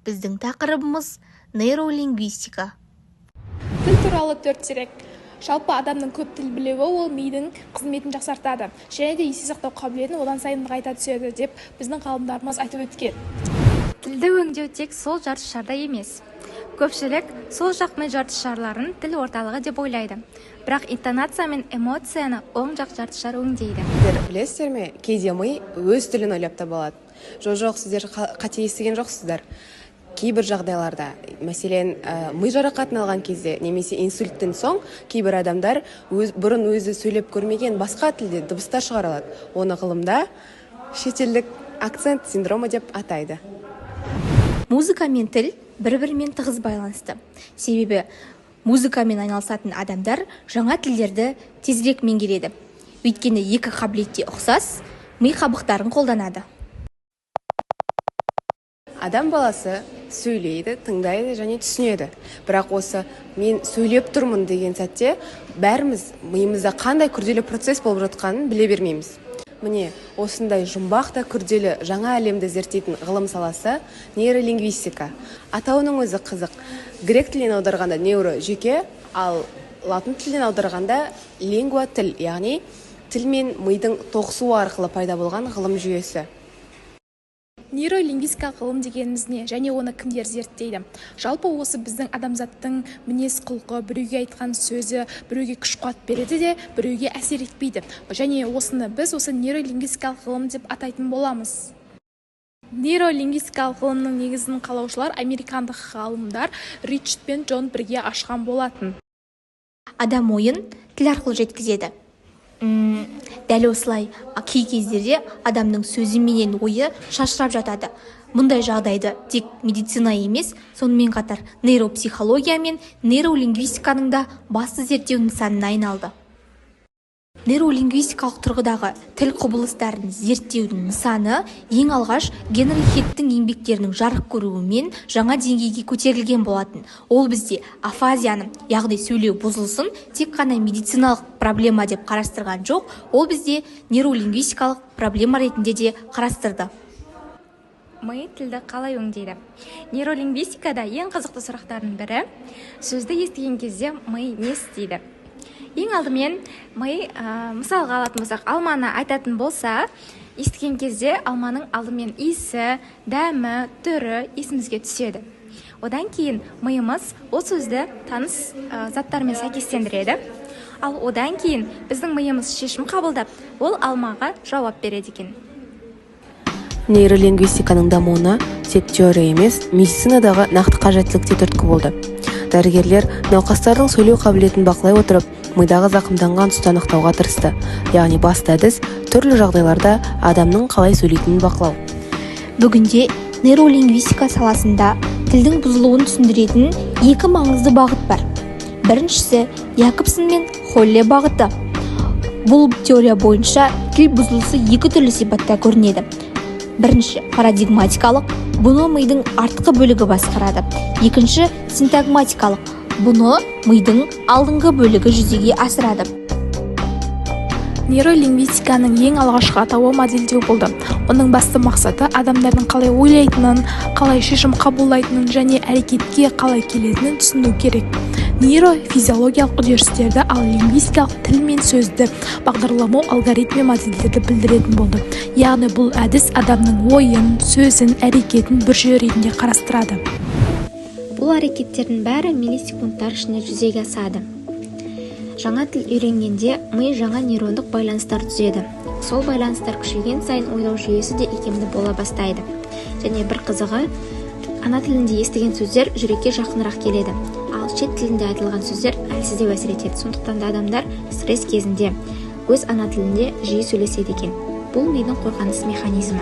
Біздің тақырыбымыз нейролингвистика. Тіл туралы 4 дерек. Жалпы адамның көп тіл білуі ол мидың қызметін жақсартады. Және де есте сақтау қабілетін одан сайын нығайта түседі деп біздің ғалымдарымыз айтып өткен. Тілді өңдеу тек сол жартышарда емес. Көпшілік сол жақ ми жартышарларын тіл орталығы деп ойлайды. Бірақ интонация мен эмоцияны оң жақ жартышар өңдейді. Білесіздер ме, кейде ми өз тілін ойлап таба алады. Жоқ, сіздер қате естіген жоқсыздар. Кейбір жағдайларда, мәселен, ми жарақатын алған кезде, немесе инсульттен соң, кейбір адамдар бұрын өзі сөйлеп көрмеген басқа тілде дыбыстар шығара алады. Оны ғылымда шетелдік акцент синдромы деп атайды. Музыка мен тіл бір-бірімен тығыз байланысты. Себебі музыкамен айналысатын адамдар жаңа тілдерді тезірек меңгереді. Өйткені екі қабілетте ұқсас, ми қабықтарын қолданады. Адам баласы сөйлейді, тыңдайды және түсінеді. Бірақ осы мен сөйлеп тұрмын деген сәтте бәріміз миымызда қандай күрделі процесс болып жатқанын біле бермейміз. Міне, осындай жұмбақ та күрделі жаңа әлемді зерттейтін ғылым саласы нейролингвистика. Атауының өзі қызық. Грек тілінен аударғанда нейро жүйке, ал латын тілінен аударғанда лингва тіл, яғни тіл мен мидың тоғысуы арқылы пайда болған ғылым жүйесі. Нейролингвистика ғылым дегеніміз не және оны кімдер зерттейді? Жалпы осы біздің адамзаттың мінез құлқы, біреуге айтқан сөзі, біреуге күш-қуат береді де, біреуге әсер етпейді. Және осыны біз осы нейролингвистикалық ғылым деп атайтын боламыз. Нейролингвистикалық ғылымның негізін қалаушылар американдық ғалымдар Ричард пен Джон бірге ашқан болатын. Адам ойын тіл арқылы жеткізеді. Дәл осылай кей кездерде адамның сөзі менен ойы шашырап жатады. Мұндай жағдайды тек медицина емес, сонымен қатар нейропсихология мен нейролингвистиканың да басты зерттеу нысанына айналды. Нейролингвистикалық тұрғыдағы тіл құбылыстарын зерттеудің нысаны ең алғаш Генри Хеттің еңбектерінің жарық көруімен жаңа деңгейге көтерілген болатын. Ол бізде афазияны, яғни сөйлеу бұзылысын тек қана медициналық проблема деп қарастырған жоқ, ол бізде нейролингвистикалық проблема ретінде де қарастырды. Ми тілді қалай өңдейді? Нейролингвистикада ең қызықты сұрақтардың бірі, сөзді естіген кезде ми не істейді? Ең алдымен ми, мысалға алатын болсақ, алманы айтатын болса, естіген кезде алманың алдымен иісі, дәмі, түрі есімізге түседі. Одан кейін миымыз ол сөзді таныс заттармен сәйкестендіреді. Ал одан кейін біздің миымыз шешім қабылдап, ол алмаға жауап береді екен. Нейролингвистиканың дамуына тек теория емес, медицинадағы нақты қажеттілік те түрткі болды. Дәрігерлер науқастардың сөйлеу қабілетін бақылай отырып, мидағы зақымданған тұсты анықтауға тырысты. Яғни басты әдіс түрлі жағдайларда адамның қалай сөйлейтінін бақылау. Бүгінде нейролингвистика саласында тілдің бұзылуын түсіндіретін екі маңызды бағыт бар. Біріншісі Якобсон мен Холле бағыты. Бұл теория бойынша тіл бұзылысы екі түрлі сипатта көрінеді. Бірінші парадигматикалық, бұны мидың артқы бөлігі басқарады. Екінші синтагматикалық, бұны мидың алдыңғы бөлігі жүзеге асырады. Нейролингвистиканың ең алғашқы атауы модельдеу болды. Оның басты мақсаты адамдардың қалай ойлайтынын, қалай шешім қабылдайтынын және әрекетке қалай келетінін түсіну керек. Нейрофизиологиялық үдерістерді, ал лингвистикалық тіл мен сөзді бағдарламау алгоритмі модельдерді білдіретін болды. Яғни бұл әдіс адамның ойын, сөзін, әрекетін бір жүйе ретінде қарастырады. Бұл әрекеттердің бәрі миллисекундтар ішінде жүзеге асады. Жаңа тіл үйренгенде ми жаңа нейрондық байланыстар түзеді. Сол байланыстар күшейген сайын ойлау жүйесі де икемді бола бастайды. Және бір қызығы, ана тілінде естіген сөздер жүрекке жақынырақ келеді. Ал шет тілінде айтылған сөздер әлсіздеу әсер етеді. Сондықтан да адамдар стресс кезінде өз ана тілінде жиі сөйлеседі екен. Бұл мидың қорғаныс механизмі.